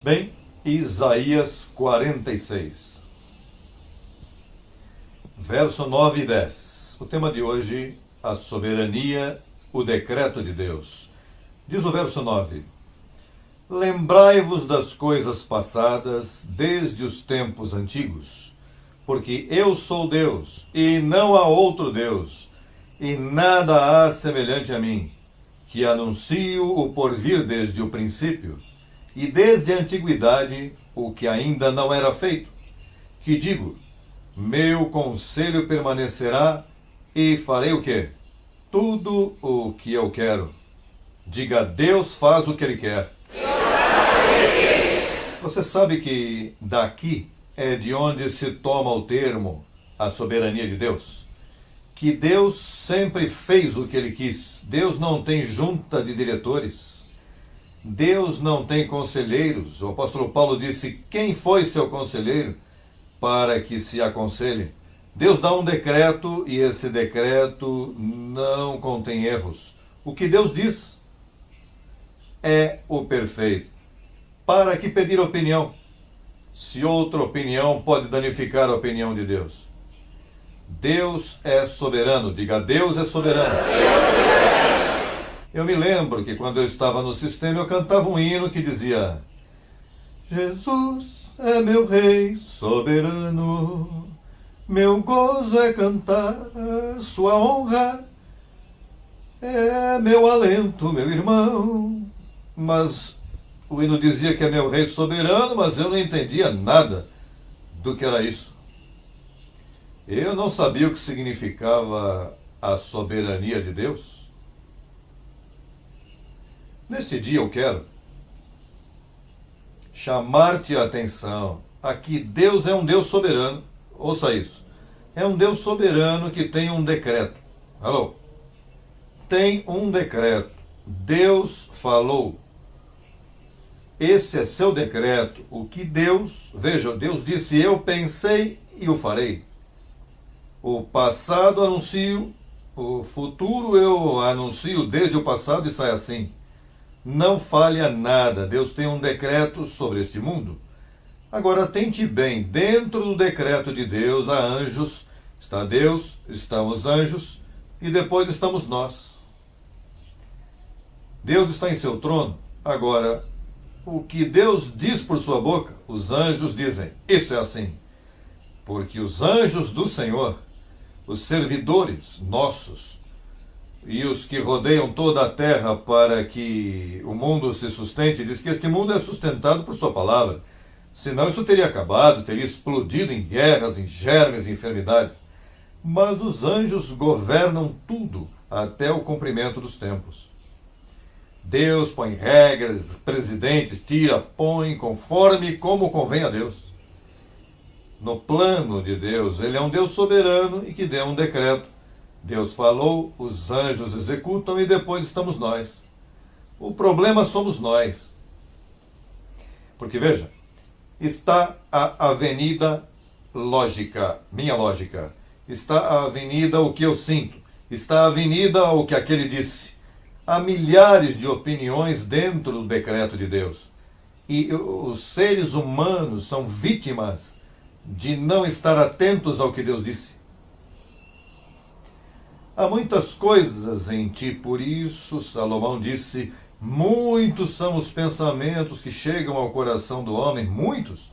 Bem, Isaías 46, verso 9 e 10. O tema de hoje, a soberania, o decreto de Deus. Diz o verso 9: Lembrai-vos das coisas passadas desde os tempos antigos, porque eu sou Deus, e não há outro Deus, e nada há semelhante a mim, que anuncio o porvir desde o princípio, e desde a antiguidade o que ainda não era feito, que digo, meu conselho permanecerá, e farei o quê? Tudo o que eu quero. Diga, Deus faz o que Ele quer. Você sabe que daqui é de onde se toma o termo a soberania de Deus? Que Deus sempre fez o que Ele quis. Deus não tem junta de diretores. Deus não tem conselheiros. O apóstolo Paulo disse: quem foi seu conselheiro para que se aconselhe? Deus dá um decreto e esse decreto não contém erros. O que Deus diz é o perfeito. Para que pedir opinião, se outra opinião pode danificar a opinião de Deus? Deus é soberano. Diga, Deus é soberano. Eu me lembro que quando eu estava no sistema eu cantava um hino que dizia: Jesus é meu Rei soberano, meu gozo é cantar sua honra, é meu alento, meu irmão. Mas o hino dizia que é meu Rei soberano, mas eu não entendia nada do que era isso. Eu não sabia o que significava a soberania de Deus. Neste dia eu quero chamar-te a atenção a que Deus é um Deus soberano. Ouça isso. É um Deus soberano que tem um decreto. Alô? Tem um decreto. Deus falou. Esse é seu decreto. O que Deus... Veja, Deus disse: eu pensei e o farei. O passado anuncio, o futuro eu anuncio desde o passado e sai assim. Não falha nada. Deus tem um decreto sobre este mundo. Agora, tente bem. Dentro do decreto de Deus há anjos. Está Deus, estão os anjos e depois estamos nós. Deus está em seu trono. Agora, o que Deus diz por sua boca, os anjos dizem: isso é assim. Porque os anjos do Senhor, os servidores nossos, e os que rodeiam toda a terra para que o mundo se sustente, diz que este mundo é sustentado por sua palavra. Senão isso teria acabado, teria explodido em guerras, em germes, em enfermidades. Mas os anjos governam tudo até o cumprimento dos tempos. Deus põe regras, presidentes, tira, põe, conforme como convém a Deus. No plano de Deus, Ele é um Deus soberano e que deu um decreto. Deus falou, os anjos executam e depois estamos nós. O problema somos nós. Porque, veja, está a avenida lógica, minha lógica. Está a avenida o que eu sinto. Está a avenida o que aquele disse. Há milhares de opiniões dentro do decreto de Deus. E os seres humanos são vítimas de não estar atentos ao que Deus disse. Há muitas coisas em ti, por isso Salomão disse: muitos são os pensamentos que chegam ao coração do homem, muitos,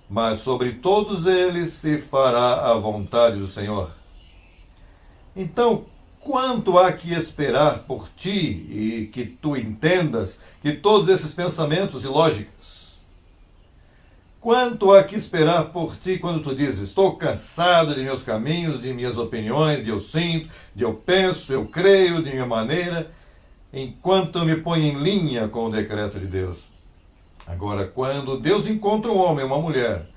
mas sobre todos eles se fará a vontade do Senhor. Então, quanto há que esperar por ti e que tu entendas que todos esses pensamentos e lógicas? Quanto há que esperar por ti quando tu dizes: estou cansado de meus caminhos, de minhas opiniões, de eu sinto, de eu penso, eu creio, de minha maneira, enquanto eu me ponho em linha com o decreto de Deus. Agora, quando Deus encontra um homem, uma mulher,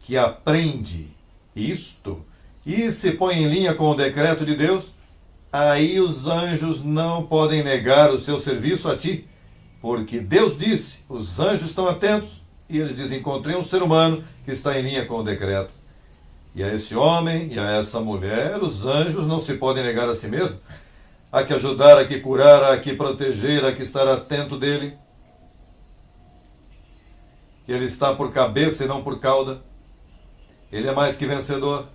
que aprende isto e se põe em linha com o decreto de Deus, aí os anjos não podem negar o seu serviço a ti, porque Deus disse, os anjos estão atentos, e eles dizem: encontrei um ser humano que está em linha com o decreto. E a esse homem e a essa mulher, os anjos não se podem negar a si mesmo. Há que ajudar, há que curar, há que proteger, há que estar atento dele. que ele está por cabeça e não por cauda. Ele é mais que vencedor.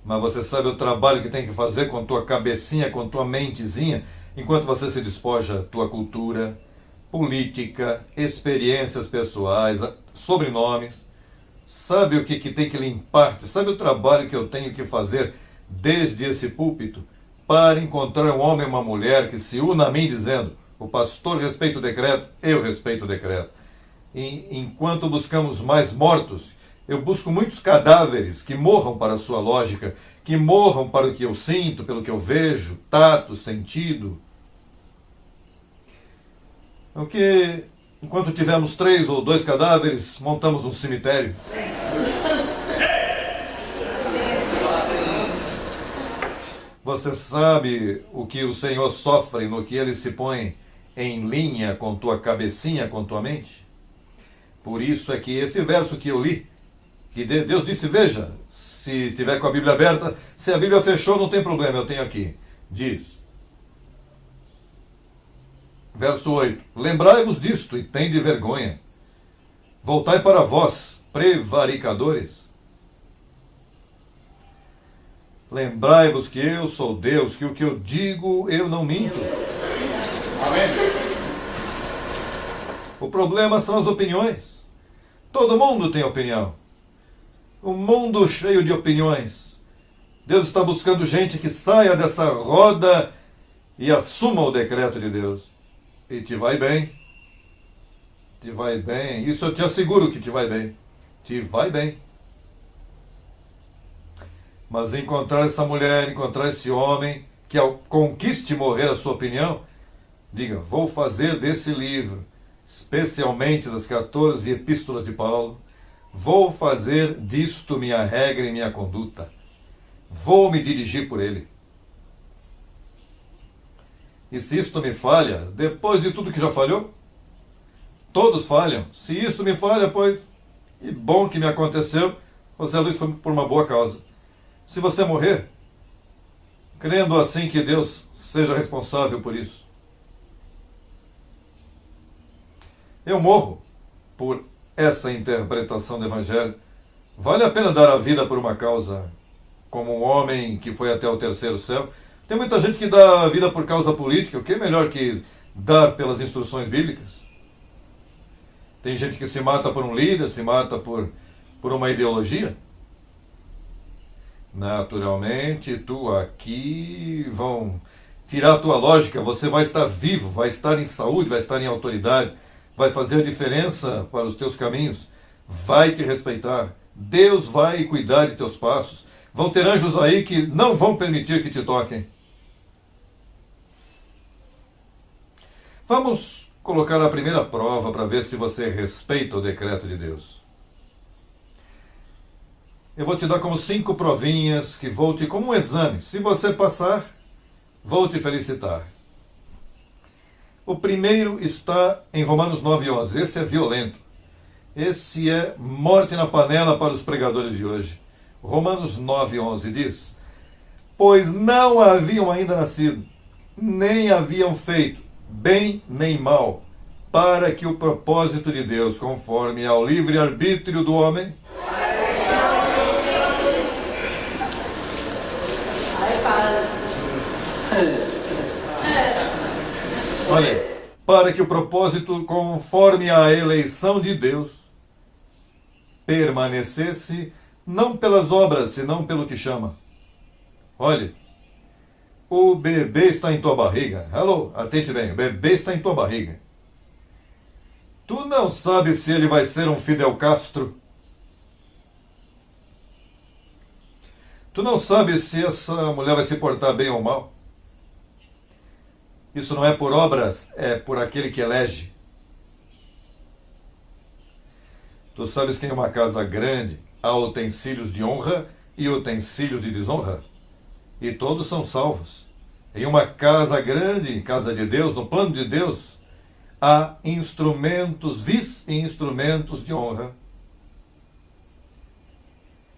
Mas você sabe o trabalho que tem que fazer com tua cabecinha, com tua mentezinha, enquanto você se despoja tua cultura, política, experiências pessoais, sobrenomes. Sabe o que tem que limpar? Sabe o trabalho que eu tenho que fazer desde esse púlpito para encontrar um homem e uma mulher que se una a mim dizendo: o pastor respeita o decreto, eu respeito o decreto. E enquanto buscamos mais mortos, eu busco muitos cadáveres que morram para a sua lógica, que morram para o que eu sinto, pelo que eu vejo, tato, sentido. Porque enquanto tivermos 3 ou 2 cadáveres, montamos um cemitério. Você sabe o que o Senhor sofre no que Ele se põe em linha com tua cabecinha, com tua mente? Por isso é que esse verso que eu li, que Deus disse, veja, se estiver com a Bíblia aberta, se a Bíblia fechou, não tem problema, eu tenho aqui. Diz, verso 8, lembrai-vos disto e tende vergonha. Voltai para vós, prevaricadores. Lembrai-vos que eu sou Deus, que o que eu digo eu não minto. Amém. O problema são as opiniões. Todo mundo tem opinião. Um mundo cheio de opiniões. Deus está buscando gente que saia dessa roda e assuma o decreto de Deus. E te vai bem. Te vai bem. Isso eu te asseguro que te vai bem. Te vai bem. Mas encontrar essa mulher, encontrar esse homem que conquiste morrer a sua opinião, diga, vou fazer desse livro, especialmente das 14 epístolas de Paulo, vou fazer disto minha regra e minha conduta. Vou me dirigir por ele. E se isto me falha, depois de tudo que já falhou, todos falham. Se isto me falha, pois, e bom que me aconteceu, José Luiz foi por uma boa causa. Se você morrer, crendo assim que Deus seja responsável por isso. Eu morro por essa interpretação do Evangelho. Vale a pena dar a vida por uma causa, como um homem que foi até o terceiro céu. Tem muita gente que dá a vida por causa política, o que é melhor que dar pelas instruções bíblicas. Tem gente que se mata por um líder, se mata por uma ideologia. Naturalmente, tu aqui vão tirar a tua lógica, você vai estar vivo, vai estar em saúde, vai estar em autoridade, vai fazer a diferença para os teus caminhos, vai te respeitar, Deus vai cuidar de teus passos, vão ter anjos aí que não vão permitir que te toquem. Vamos colocar a primeira prova para ver se você respeita o decreto de Deus. Eu vou te dar como 5 provinhas que vou te, como um exame. Se você passar, vou te felicitar. O primeiro está em Romanos 9:11. Esse é violento. Esse é morte na panela para os pregadores de hoje. Romanos 9:11 diz: pois não haviam ainda nascido, nem haviam feito bem nem mal, para que o propósito de Deus, conforme ao livre-arbítrio do homem, olha, para que o propósito, conforme à eleição de Deus, permanecesse, não pelas obras, senão pelo que chama. Olhe, o bebê está em tua barriga. Alô, atente bem, o bebê está em tua barriga. Tu não sabes se ele vai ser um Fidel Castro. Tu não sabes se essa mulher vai se portar bem ou mal. Isso não é por obras, é por aquele que elege. Tu sabes que em uma casa grande há utensílios de honra e utensílios de desonra, e todos são salvos. Em uma casa grande, casa de Deus, no plano de Deus, há instrumentos vis e instrumentos de honra.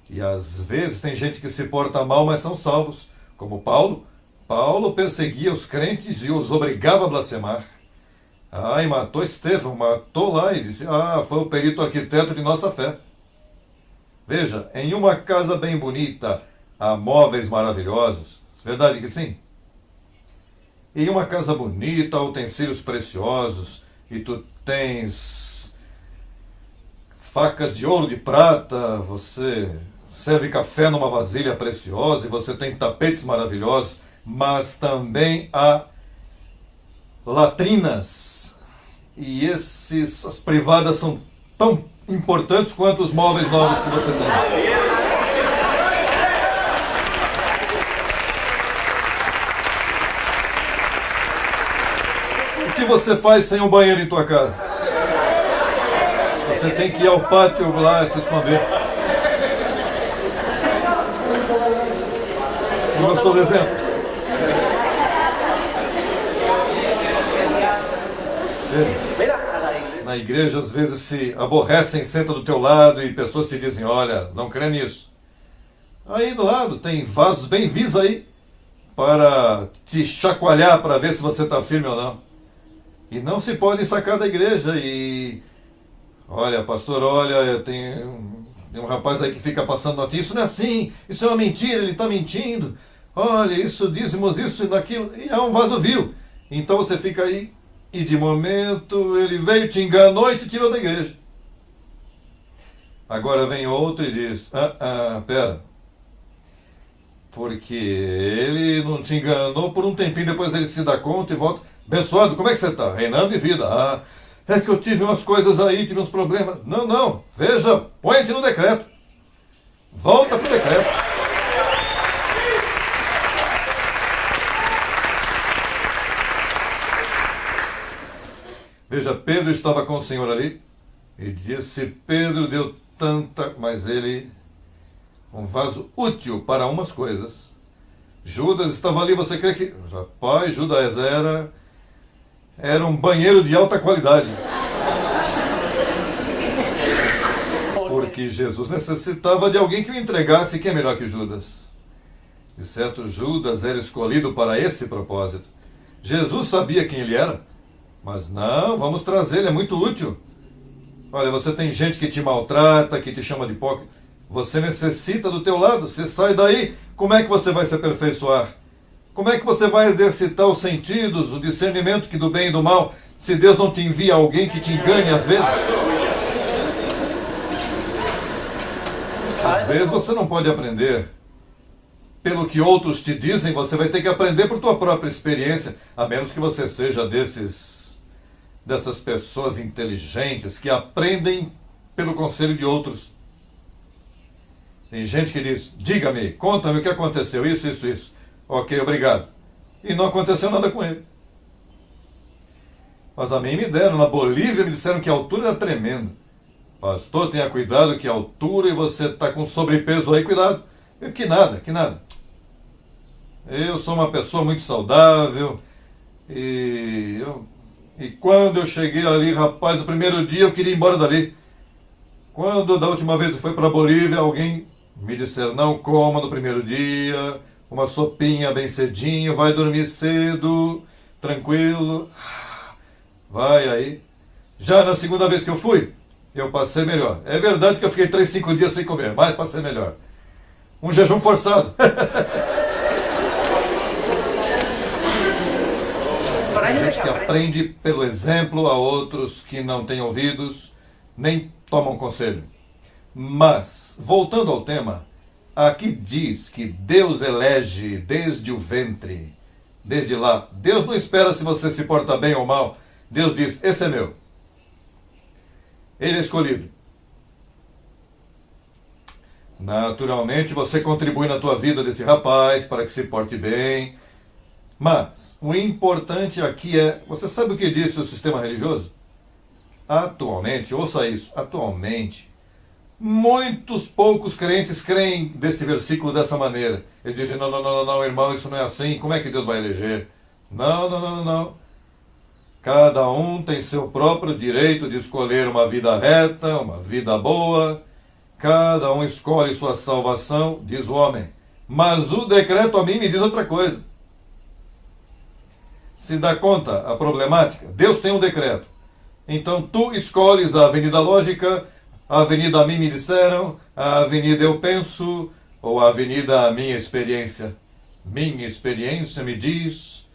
E às vezes tem gente que se porta mal, mas são salvos, como Paulo. Paulo perseguia os crentes e os obrigava a blasfemar. Ah, e matou Estevão, matou lá e disse, foi o perito arquiteto de nossa fé. Veja, em uma casa bem bonita, há móveis maravilhosos. Verdade que sim? Em uma casa bonita, há utensílios preciosos, e tu tens facas de ouro, de prata, você serve café numa vasilha preciosa, e você tem tapetes maravilhosos, mas também há latrinas. E as privadas são tão importantes quanto os móveis novos que você tem. O que você faz sem um banheiro em tua casa? Você tem que ir ao pátio lá se esconder. Não gostou do exemplo? Na igreja, às vezes, se aborrecem, senta do teu lado e pessoas te dizem, olha, não crê nisso. Aí do lado tem vasos bem vis aí para te chacoalhar para ver se você está firme ou não. E não se podem sacar da igreja e... Olha, pastor, olha, tem um rapaz aí que fica passando notícia, isso não é assim, isso é uma mentira, ele está mentindo. Olha, isso, dízimos, isso e daquilo, e é um vaso vil. Então você fica aí, e de momento ele veio, te enganou e te tirou da igreja. Agora vem outro e diz, pera, porque ele não te enganou por um tempinho, depois ele se dá conta e volta. Abençoado, como é que você está? Reinando em vida. É que eu tive umas coisas aí, tive uns problemas. Não, veja, põe-te no decreto. Volta para o decreto. Veja, Pedro estava com o Senhor ali, e disse, Pedro deu mas ele, um vaso útil para umas coisas. Judas estava ali, você crê que... Rapaz, Judas era um banheiro de alta qualidade. Porque Jesus necessitava de alguém que o entregasse, quem é melhor que Judas? De certo, Judas era escolhido para esse propósito. Jesus sabia quem ele era, mas não, vamos trazer, ele é muito útil. Olha, você tem gente que te maltrata, que te chama de hipócrita. Você necessita do teu lado, você sai daí, como é que você vai se aperfeiçoar? Como é que você vai exercitar os sentidos, o discernimento que do bem e do mal, se Deus não te envia alguém que te engane às vezes? Às vezes você não pode aprender pelo que outros te dizem, você vai ter que aprender por tua própria experiência, a menos que você seja dessas pessoas inteligentes que aprendem pelo conselho de outros. Tem gente que diz, diga-me, conta-me o que aconteceu, isso. Ok, obrigado. E não aconteceu nada com ele. Mas a mim me deram, na Bolívia me disseram que a altura era tremenda. Pastor, tenha cuidado que a altura e você está com sobrepeso aí, cuidado. Que nada. Eu sou uma pessoa muito saudável e quando eu cheguei ali, rapaz, o primeiro dia eu queria ir embora dali. Quando da última vez eu fui para a Bolívia, alguém me disseram, não coma no primeiro dia, uma sopinha bem cedinho, vai dormir cedo, tranquilo. Vai aí. Já na segunda vez que eu fui, eu passei melhor. É verdade que eu fiquei 3, 5 dias sem comer, mas passei melhor. Um jejum forçado. Tem gente que aprende pelo exemplo a outros que não têm ouvidos, nem tomam conselho. Mas, voltando ao tema, aqui diz que Deus elege desde o ventre, desde lá. Deus não espera se você se porta bem ou mal. Deus diz, esse é meu. Ele é escolhido. Naturalmente, você contribui na tua vida desse rapaz para que se porte bem. Mas o importante aqui é, você sabe o que disse o sistema religioso? Atualmente, ouça isso, atualmente, muitos poucos crentes creem deste versículo dessa maneira. Eles dizem, não, irmão, isso não é assim, como é que Deus vai eleger? Não. Cada um tem seu próprio direito de escolher uma vida reta, uma vida boa. Cada um escolhe sua salvação, diz o homem. Mas o decreto a mim me diz outra coisa. se dá conta a problemática? Deus tem um decreto. Então tu escolhes a avenida lógica, a avenida a mim me disseram, a avenida eu penso, ou a avenida a minha experiência. Minha experiência me diz.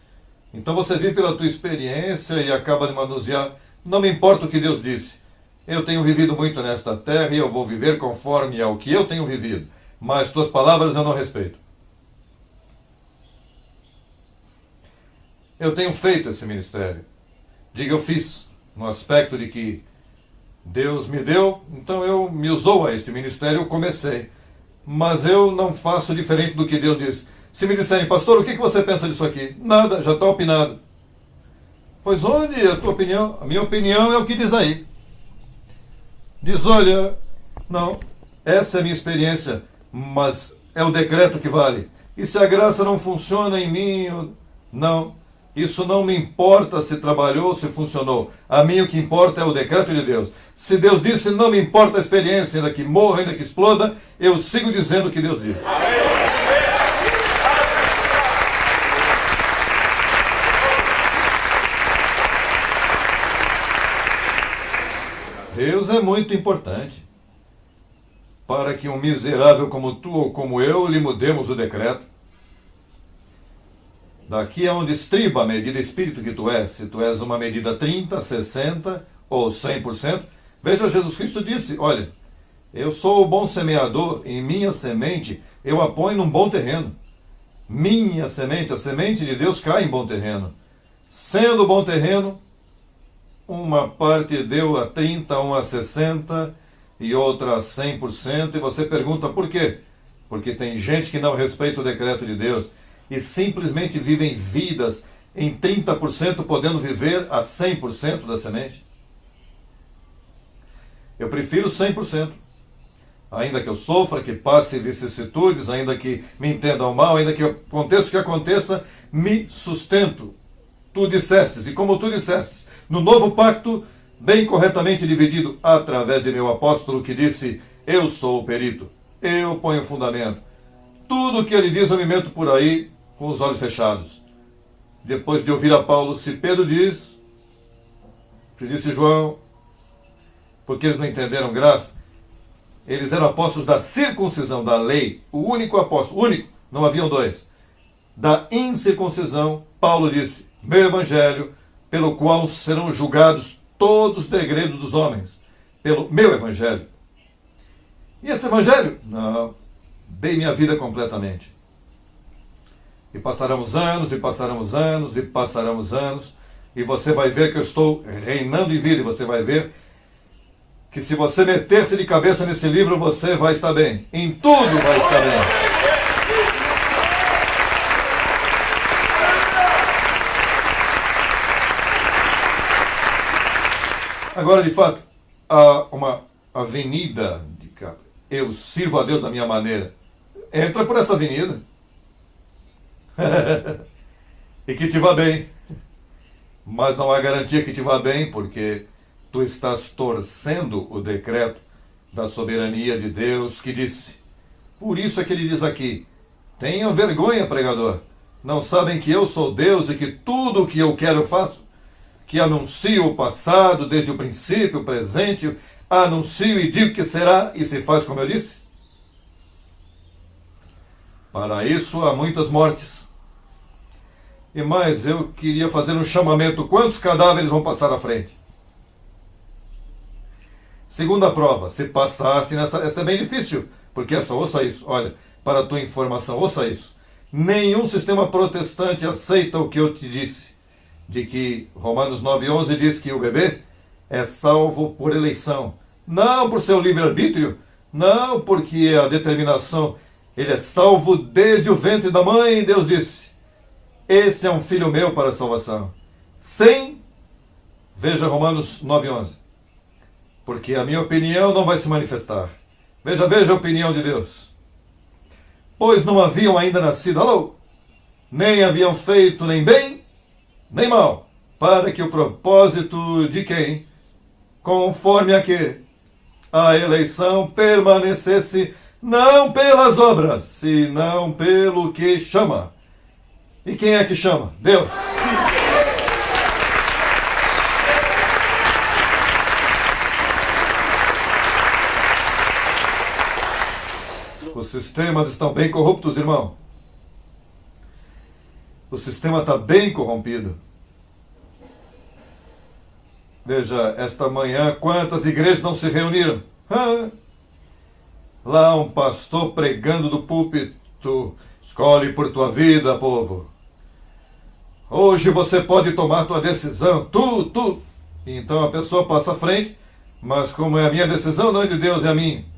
Então você vive pela tua experiência e acaba de manusear. Não me importa o que Deus disse. Eu tenho vivido muito nesta terra e eu vou viver conforme ao que eu tenho vivido. Mas tuas palavras eu não respeito. Eu tenho feito esse ministério. Diga, eu fiz, no aspecto de que Deus me deu, então eu me usou a este ministério, eu comecei. Mas eu não faço diferente do que Deus disse. Se me disserem, pastor, o que você pensa disso aqui? Nada, já está opinado. Pois onde é a tua opinião? A minha opinião é o que diz aí. Diz, olha, não, essa é a minha experiência, mas é o decreto que vale. E se a graça não funciona em mim, não. Isso não me importa se trabalhou, se funcionou. A mim o que importa é o decreto de Deus. Se Deus disse, não me importa a experiência, ainda que morra, ainda que exploda, eu sigo dizendo o que Deus disse. Deus é muito importante para que um miserável como tu ou como eu lhe mudemos o decreto. Daqui é onde estriba a medida espírito que tu és. Se tu és uma medida 30, 60 ou 100%, veja, Jesus Cristo disse, olha, eu sou o bom semeador, em minha semente eu a ponho num bom terreno. Minha semente, a semente de Deus cai em bom terreno. Sendo bom terreno, uma parte deu a 30, uma a 60 e outra a 100%. E você pergunta por quê? Porque tem gente que não respeita o decreto de Deus e simplesmente vivem vidas em 30%, podendo viver a 100% da semente. Eu prefiro 100%. Ainda que eu sofra, que passe vicissitudes, ainda que me entendam mal, ainda que aconteça o que aconteça, me sustento. Tu dissestes, e como tu dissestes, no novo pacto, bem corretamente dividido através de meu apóstolo que disse, eu sou o perito, eu ponho o fundamento. Tudo o que ele diz eu me meto por aí com os olhos fechados. Depois de ouvir a Paulo, se Pedro diz, se disse João, porque eles não entenderam graça, eles eram apóstolos da circuncisão, da lei, o único apóstolo, único, não haviam dois. Da incircuncisão, Paulo disse, meu evangelho, pelo qual serão julgados todos os degredos dos homens, pelo meu evangelho. E esse evangelho? Não, dei minha vida completamente. E passaremos anos, e passaremos anos, e passaremos anos, e você vai ver que eu estou reinando em vida, e você vai ver que se você meter-se de cabeça nesse livro, você vai estar bem. Em tudo vai estar bem. Agora, de fato, há uma avenida de cá. Eu sirvo a Deus da minha maneira. Entra por essa avenida. E que te vá bem. Mas não há garantia que te vá bem, porque tu estás torcendo o decreto da soberania de Deus que disse. Por isso é que ele diz aqui, tenham vergonha, pregador. Não sabem que eu sou Deus e que tudo o que eu quero eu faço? Que anuncio o passado desde o princípio, o presente, anuncio e digo que será e se faz como eu disse? Para isso há muitas mortes. E mais, eu queria fazer um chamamento. Quantos cadáveres vão passar à frente? Segunda prova, se passasse nessa... Essa é bem difícil, porque é só, ouça isso. Olha, para a tua informação, ouça isso. Nenhum sistema protestante aceita o que eu te disse. De que Romanos 9,11 diz que o bebê é salvo por eleição. Não por seu livre-arbítrio, não porque a determinação... Ele é salvo desde o ventre da mãe, e Deus disse, esse é um filho meu para a salvação. Sem, veja Romanos 9,11. Porque a minha opinião não vai se manifestar. Veja a opinião de Deus. Pois não haviam ainda nascido, alô, nem haviam feito nem bem, nem mal, para que o propósito de quem, conforme a que a eleição permanecesse, não pelas obras, senão pelo que chama. E quem é que chama? Deus. Os sistemas estão bem corruptos, irmão. O sistema está bem corrompido. Veja, esta manhã, quantas igrejas não se reuniram? Lá um pastor pregando do púlpito: escolhe por tua vida, povo. Hoje você pode tomar tua decisão, tu. Então a pessoa passa à frente, mas como é a minha decisão, não é de Deus, é a minha.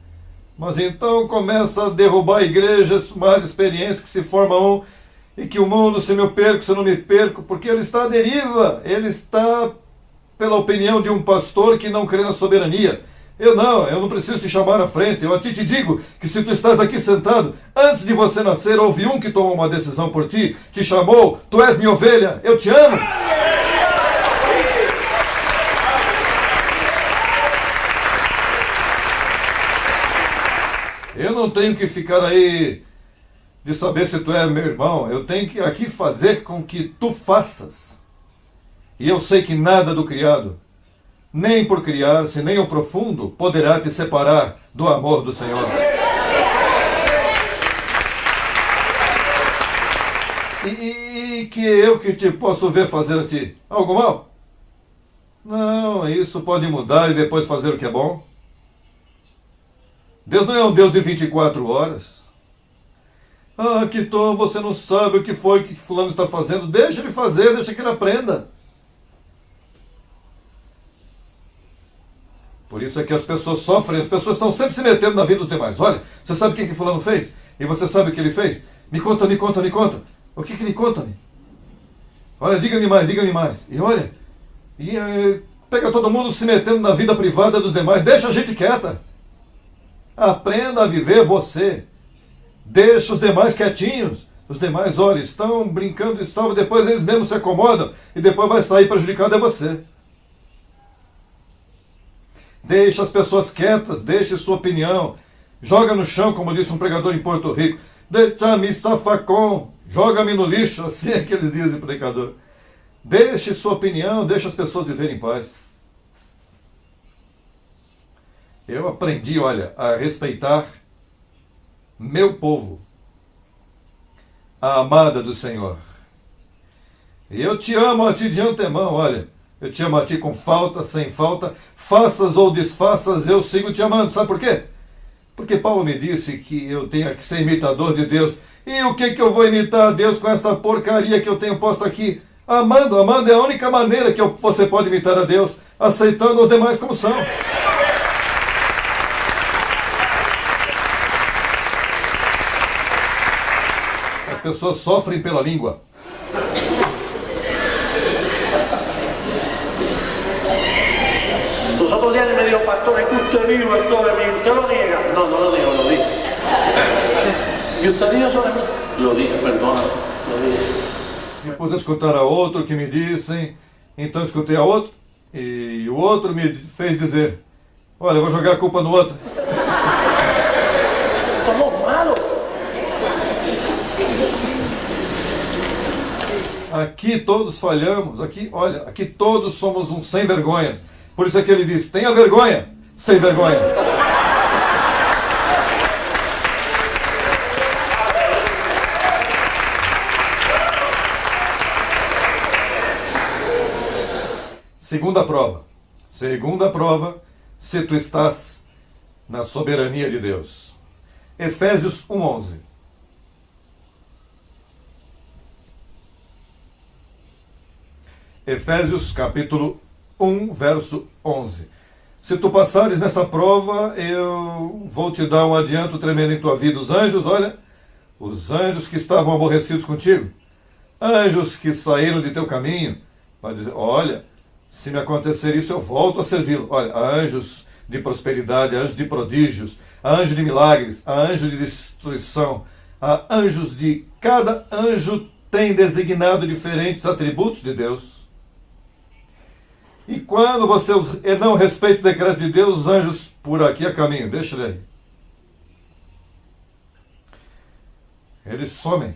Mas então começa a derrubar igrejas mais experientes que se formam e que o mundo, se me perco, se não me perco, porque ele está à deriva, ele está pela opinião de um pastor que não crê na soberania. Eu não preciso te chamar à frente. Eu a ti te digo que se tu estás aqui sentado, antes de você nascer, houve um que tomou uma decisão por ti, te chamou, tu és minha ovelha, eu te amo. Eu não tenho que ficar aí de saber se tu é meu irmão. Eu tenho que aqui fazer com que tu faças. E eu sei que nada do criado, nem por criar-se, nem o profundo, poderá te separar do amor do Senhor. E que eu que te posso ver fazer a ti algo mal? Não, isso pode mudar e depois fazer o que é bom. Deus não é um Deus de 24 horas. Que tom, você não sabe o que foi que fulano está fazendo. Deixa ele fazer, deixa que ele aprenda. Por isso é que as pessoas sofrem, as pessoas estão sempre se metendo na vida dos demais. Olha, você sabe o que fulano fez? E você sabe o que ele fez? Me conta. O que ele conta-me? Olha, diga-me mais. E olha, pega todo mundo se metendo na vida privada dos demais. Deixa a gente quieta. Aprenda a viver você. Deixa os demais quietinhos. Os demais, olha, estão brincando e depois eles mesmos se acomodam e depois vai sair prejudicado é você. Deixa as pessoas quietas, deixe sua opinião. Joga no chão, como disse um pregador em Porto Rico. Deixa-me safacão. Joga-me no lixo, assim é que eles dizem, predicador. Deixe sua opinião, deixe as pessoas viverem em paz. Eu aprendi, olha, a respeitar meu povo, a amada do Senhor. E eu te amo a ti de antemão, olha. Eu te amo a ti com falta, sem falta, faças ou desfaças, eu sigo te amando. Sabe por quê? Porque Paulo me disse que eu tenho que ser imitador de Deus. E o que eu vou imitar a Deus com esta porcaria que eu tenho posto aqui? Amando é a única maneira que você pode imitar a Deus, aceitando os demais como são. As pessoas sofrem pela língua. Los otros días me dijo, pastor, es que usted vino esto de mí. ¿Usted lo niega? No, no lo niego, lo dije. ¿Y usted dijo eso de mí? Lo dije, perdona, lo dije. Depois escutaram a outro que me dissem, então escutei a outro, e o outro me fez dizer, olha, eu vou jogar a culpa no outro. Somos malos. Aqui todos falhamos, aqui todos somos uns sem vergonhas. Por isso é que ele diz, tenha vergonha, sem vergonha. Segunda prova, se tu estás na soberania de Deus. Efésios 1:11. Efésios capítulo 1, verso 11. Se tu passares nesta prova, eu vou te dar um adianto tremendo em tua vida. Os anjos, olha, os anjos que estavam aborrecidos contigo, anjos que saíram de teu caminho, vai dizer, olha, se me acontecer isso, eu volto a servi-lo. Olha, há anjos de prosperidade, há anjos de prodígios, há anjos de milagres, há anjos de destruição, há anjos de... Cada anjo tem designado diferentes atributos de Deus. E quando você não respeita o decreto de Deus, os anjos por aqui a caminho, deixa ele aí. Eles somem.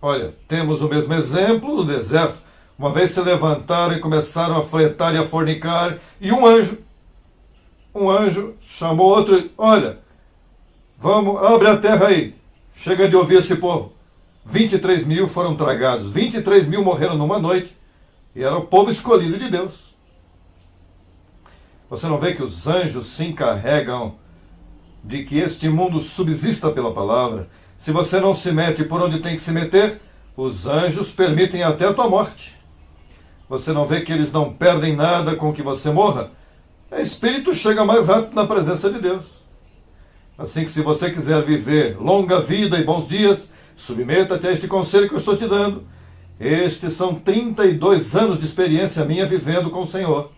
Olha, temos o mesmo exemplo no deserto. Uma vez se levantaram e começaram a fletar e a fornicar, e um anjo chamou outro, olha, Vamos, abre a terra aí. Chega de ouvir esse povo. 23 mil foram tragados. 23 mil morreram numa noite. E era o povo escolhido de Deus. Você não vê que os anjos se encarregam de que este mundo subsista pela palavra? Se você não se mete por onde tem que se meter, os anjos permitem até a tua morte. Você não vê que eles não perdem nada com que você morra? O espírito chega mais rápido na presença de Deus. Assim que se você quiser viver longa vida e bons dias, submeta-te a este conselho que eu estou te dando. Estes são 32 anos de experiência minha vivendo com o Senhor.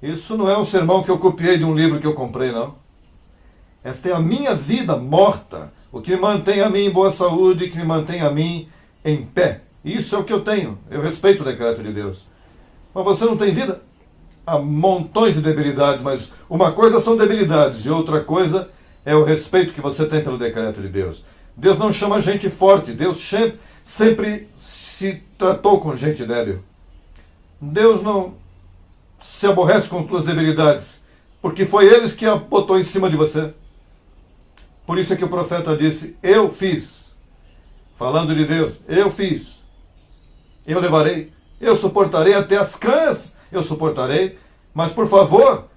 Isso não é um sermão que eu copiei de um livro que eu comprei, não. Esta é a minha vida morta, o que me mantém a mim em boa saúde, que me mantém a mim em pé. Isso é o que eu tenho. Eu respeito o decreto de Deus. Mas você não tem vida? Há montões de debilidades, mas uma coisa são debilidades e outra coisa é o respeito que você tem pelo decreto de Deus. Deus não chama gente forte. Deus sempre se tratou com gente débil. Deus não se aborrece com as tuas debilidades, porque foi eles que a botou em cima de você. Por isso é que o profeta disse, eu fiz. Falando de Deus, eu fiz. Eu levarei, eu suportarei até as cãs, eu suportarei. Mas, por favor,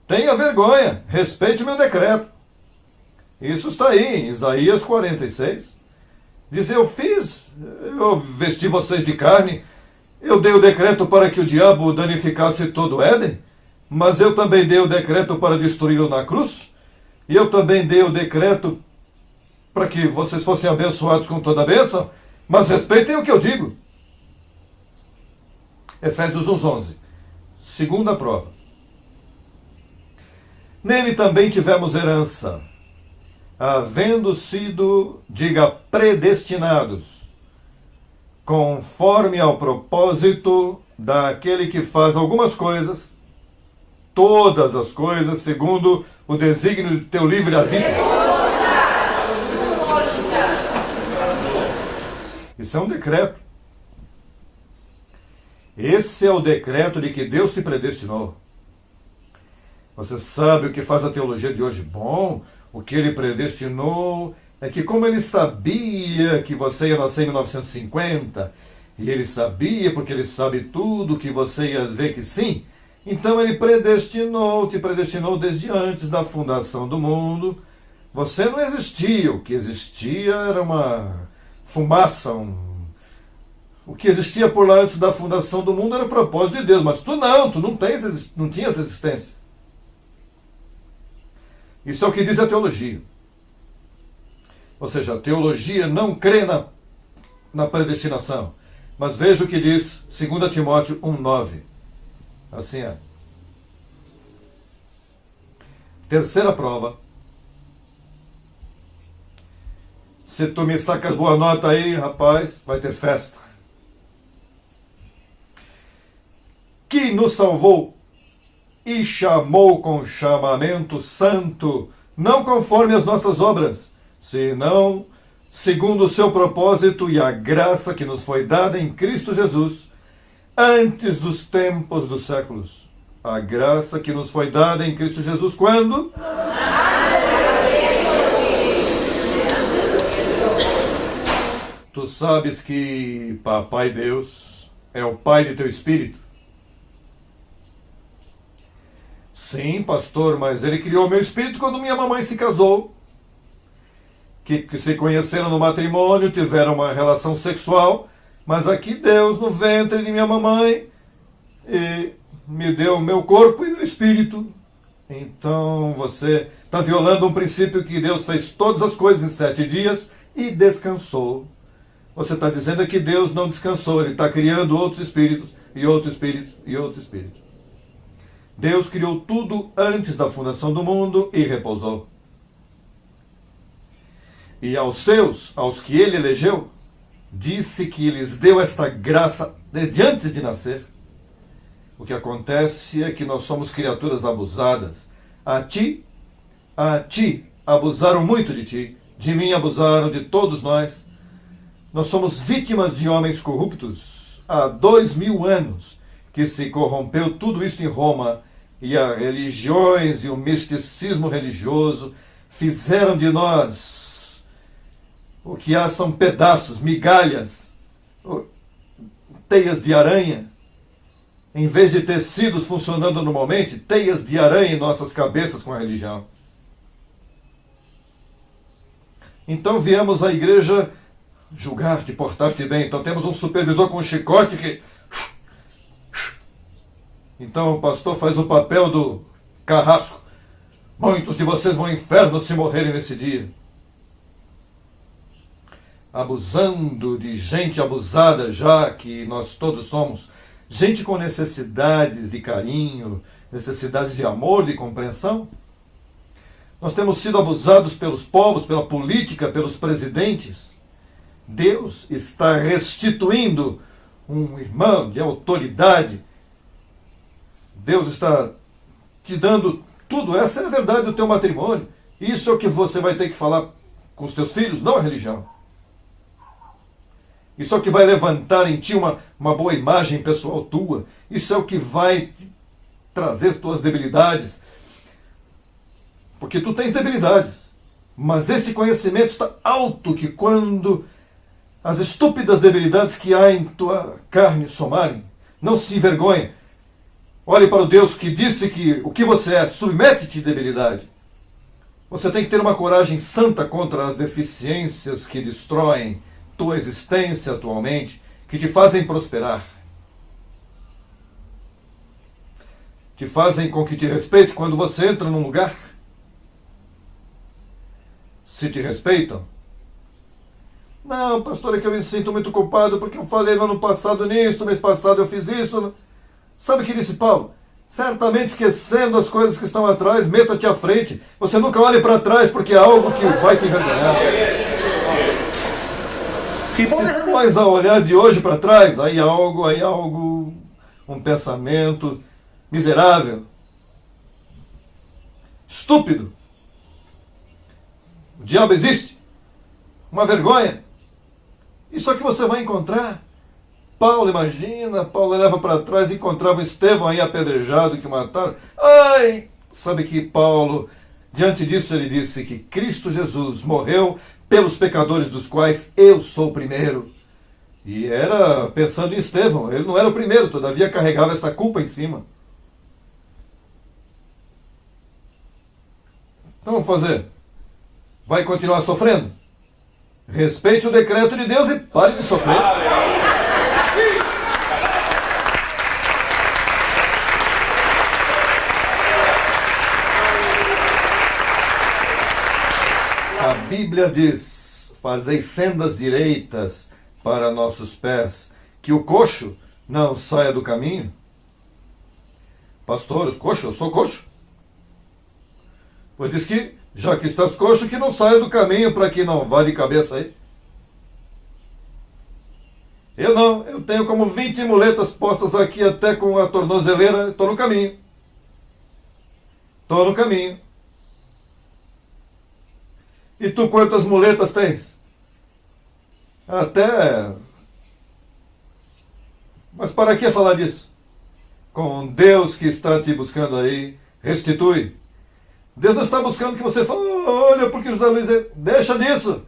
tenha vergonha, respeite o meu decreto. Isso está aí, em Isaías 46. Diz, eu fiz, eu vesti vocês de carne, eu dei o decreto para que o diabo danificasse todo o Éden, mas eu também dei o decreto para destruí-lo na cruz, e eu também dei o decreto para que vocês fossem abençoados com toda a bênção, mas respeitem o que eu digo. Efésios 1:11. Segunda prova. Nele também tivemos herança, havendo sido, diga, predestinados, conforme ao propósito daquele que faz algumas coisas, todas as coisas, segundo o desígnio de teu livre-arbítrio. Isso é um decreto. Esse é o decreto de que Deus te predestinou. Você sabe o que faz a teologia de hoje? Bom, o que ele predestinou é que, como ele sabia que você ia nascer em 1950, e ele sabia, porque ele sabe tudo, que você ia ver que sim, então ele te predestinou desde antes da fundação do mundo. Você não existia, o que existia era uma fumaça, o que existia por lá antes da fundação do mundo era o propósito de Deus, mas tu não tinhas existência. Isso é o que diz a teologia. Ou seja, a teologia não crê na predestinação. Mas veja o que diz 2 Timóteo 1:9. Assim é. Terceira prova. Se tu me sacas boa nota aí, rapaz, vai ter festa. Que nos salvou e chamou com chamamento santo, não conforme as nossas obras, senão segundo o seu propósito e a graça que nos foi dada em Cristo Jesus, antes dos tempos dos séculos. A graça que nos foi dada em Cristo Jesus quando? Tu sabes que Papai Deus é o Pai de teu espírito? Sim, pastor, mas ele criou o meu espírito quando minha mamãe se casou. Que se conheceram no matrimônio, tiveram uma relação sexual, mas aqui Deus, no ventre de minha mamãe, me deu o meu corpo e meu espírito. Então você está violando um princípio que Deus fez todas as coisas em 7 dias e descansou. Você está dizendo que Deus não descansou, ele está criando outros espíritos, e outros espíritos, e outros espíritos. Deus criou tudo antes da fundação do mundo e repousou. E aos que ele elegeu, disse que lhes deu esta graça desde antes de nascer. O que acontece é que nós somos criaturas abusadas. A ti, abusaram muito de ti. De mim abusaram, de todos nós. Nós somos vítimas de homens corruptos. Há 2000 anos que se corrompeu tudo isso em Roma. E as religiões e o misticismo religioso fizeram de nós o que há são pedaços, migalhas, teias de aranha. Em vez de tecidos funcionando normalmente, teias de aranha em nossas cabeças com a religião. Então viemos à igreja julgar-te, portar-te bem. Então temos um supervisor com um chicote que... Então o pastor faz o papel do carrasco. Muitos de vocês vão ao inferno se morrerem nesse dia. Abusando de gente abusada, já que nós todos somos gente com necessidades de carinho, necessidades de amor, de compreensão. Nós temos sido abusados pelos povos, pela política, pelos presidentes. Deus está restituindo um irmão de autoridade. Deus está te dando tudo. Essa é a verdade do teu matrimônio. Isso é o que você vai ter que falar com os teus filhos, não a religião. Isso é o que vai levantar em ti uma boa imagem pessoal tua. Isso é o que vai te trazer tuas debilidades. Porque tu tens debilidades. Mas este conhecimento está alto que quando as estúpidas debilidades que há em tua carne somarem, não se envergonhe. Olhe para o Deus que disse que o que você é, submete-te debilidade. Você tem que ter uma coragem santa contra as deficiências que destroem tua existência atualmente, que te fazem prosperar. Te fazem com que te respeite quando você entra num lugar. Se te respeitam. Não, pastor, é que eu me sinto muito culpado porque eu falei no ano passado nisso, no mês passado eu fiz isso. Sabe o que disse Paulo? Certamente esquecendo as coisas que estão atrás, meta-te à frente. Você nunca olhe para trás porque é algo que vai te envergonhar. Se pões a olhar de hoje para trás, aí há algo, um pensamento miserável, estúpido. O diabo existe. Uma vergonha. Isso é que você vai encontrar. Paulo, imagina, Paulo leva para trás e encontrava Estevão aí apedrejado, que mataram. Ai! Sabe que Paulo, diante disso, ele disse que Cristo Jesus morreu pelos pecadores dos quais eu sou o primeiro. E era pensando em Estevão. Ele não era o primeiro, todavia carregava essa culpa em cima. Então vamos fazer. Vai continuar sofrendo? Respeite o decreto de Deus e pare de sofrer. A Bíblia diz: fazei sendas direitas para nossos pés, que o coxo não saia do caminho. Pastor, coxo, eu sou coxo. Pois diz que, já que estás coxo, que não saia do caminho para que não vá de cabeça aí. Eu não, eu tenho como 20 muletas postas aqui até com a tornozeleira, estou no caminho. Estou no caminho. E tu quantas muletas tens? Até... Mas para que falar disso? Com Deus que está te buscando aí, restitui. Deus não está buscando que você fale, olha, porque José Luiz... Deixa disso.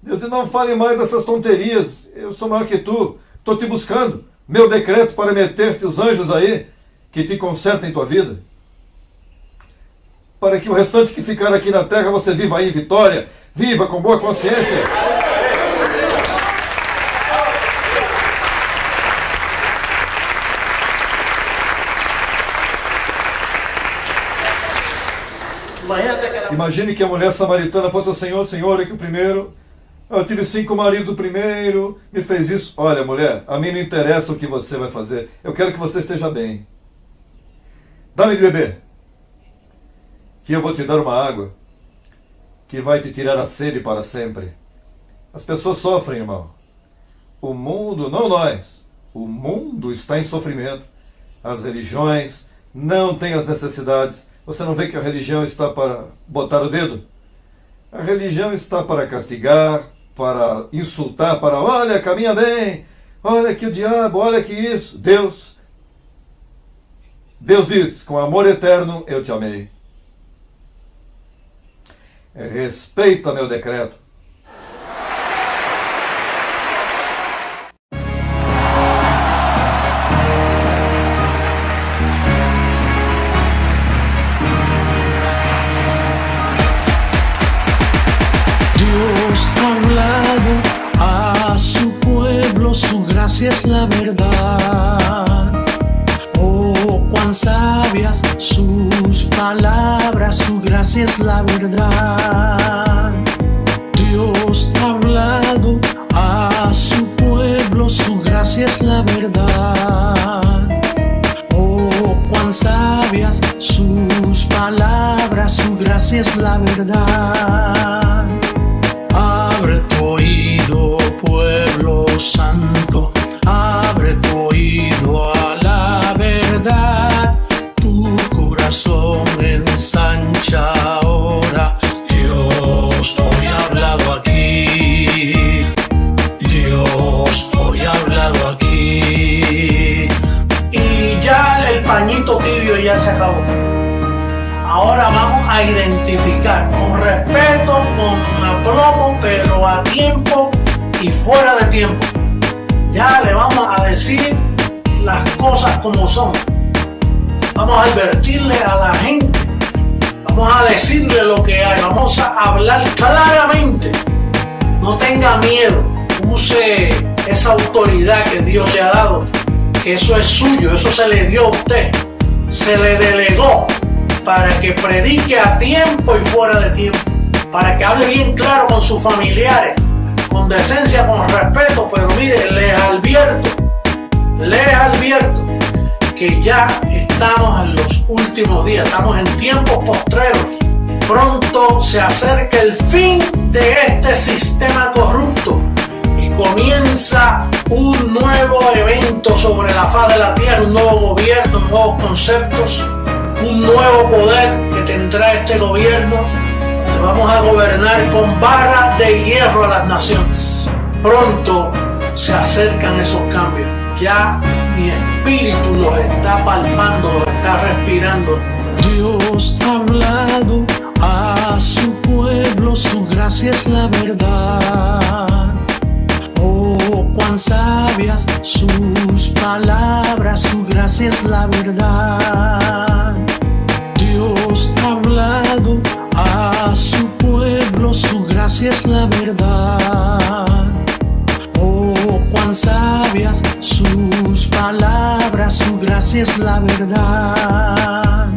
Deus diz, não fale mais dessas tonterias. Eu sou maior que tu. Estou te buscando. Meu decreto para meter-te os anjos aí, que te consertem tua vida. Para que o restante que ficar aqui na terra, você viva aí em vitória. Viva com boa consciência. Imagine que a mulher samaritana fosse o Senhor, Senhor, é que o primeiro... Eu tive 5 maridos, o primeiro me fez isso. Olha, mulher, a mim não interessa o que você vai fazer. Eu quero que você esteja bem. Dá-me de beber, que eu vou te dar uma água que vai te tirar a sede para sempre. As pessoas sofrem, irmão. O mundo, não nós, o mundo está em sofrimento. As religiões não têm as necessidades. Você não vê que a religião está para botar o dedo? A religião está para castigar, para insultar, para, olha, caminha bem, olha que o diabo, olha que isso. Deus diz, com amor eterno eu te amei. Respeita meu decreto. Dios ha hablado a su pueblo, su gracia es la verdad. Oh, cuán sabias sus palabras, su gracia es la verdad. Dios ha hablado a su pueblo, su gracia es la verdad. Oh, cuán sabias sus palabras, su gracia es la verdad. Abre tu oído, pueblo santo, abre tu oído a la verdad. Tu corazón ensancha ahora. Dios hoy ha hablado aquí. Dios hoy ha hablado aquí. Y ya el pañito tibio ya se acabó. Ahora vamos a identificar con respeto, con aplomo, pero a tiempo y fuera de tiempo. Ya le vamos a decir las cosas como son. Vamos a advertirle a la gente. Vamos a decirle lo que hay. Vamos a hablar claramente. No tenga miedo. Use esa autoridad que Dios le ha dado. Que eso es suyo. Eso se le dio a usted. Se le delegó para que predique a tiempo y fuera de tiempo, para que hable bien claro con sus familiares, con decencia, con respeto. Pero mire, les advierto que ya estamos en los últimos días, estamos en tiempos postreros. Pronto se acerca el fin de este sistema corrupto y comienza un nuevo evento sobre la faz de la tierra, un nuevo gobierno, nuevos conceptos, un nuevo poder que tendrá este gobierno, donde vamos a gobernar con barra de hierro a las naciones. Pronto se acercan esos cambios. Ya mi espíritu los está palpando, los está respirando. Dios ha hablado a su pueblo, su gracia es la verdad. Oh, cuán sabias sus palabras, su gracia es la verdad. Dios ha hablado a su pueblo, su gracia es la verdad. Oh, cuán sabias sus palabras, su gracia es la verdad.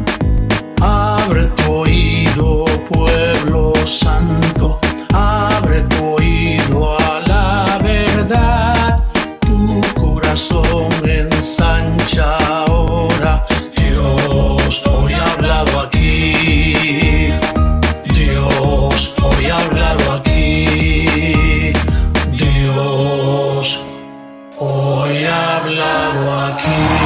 Abre tu oído, pueblo santo, abre tu oído a la verdad. Tu corazón ensancha ahora. Dios hoy ha hablado aquí. Dios hoy ha hablado aquí. Dios hoy ha hablado aquí.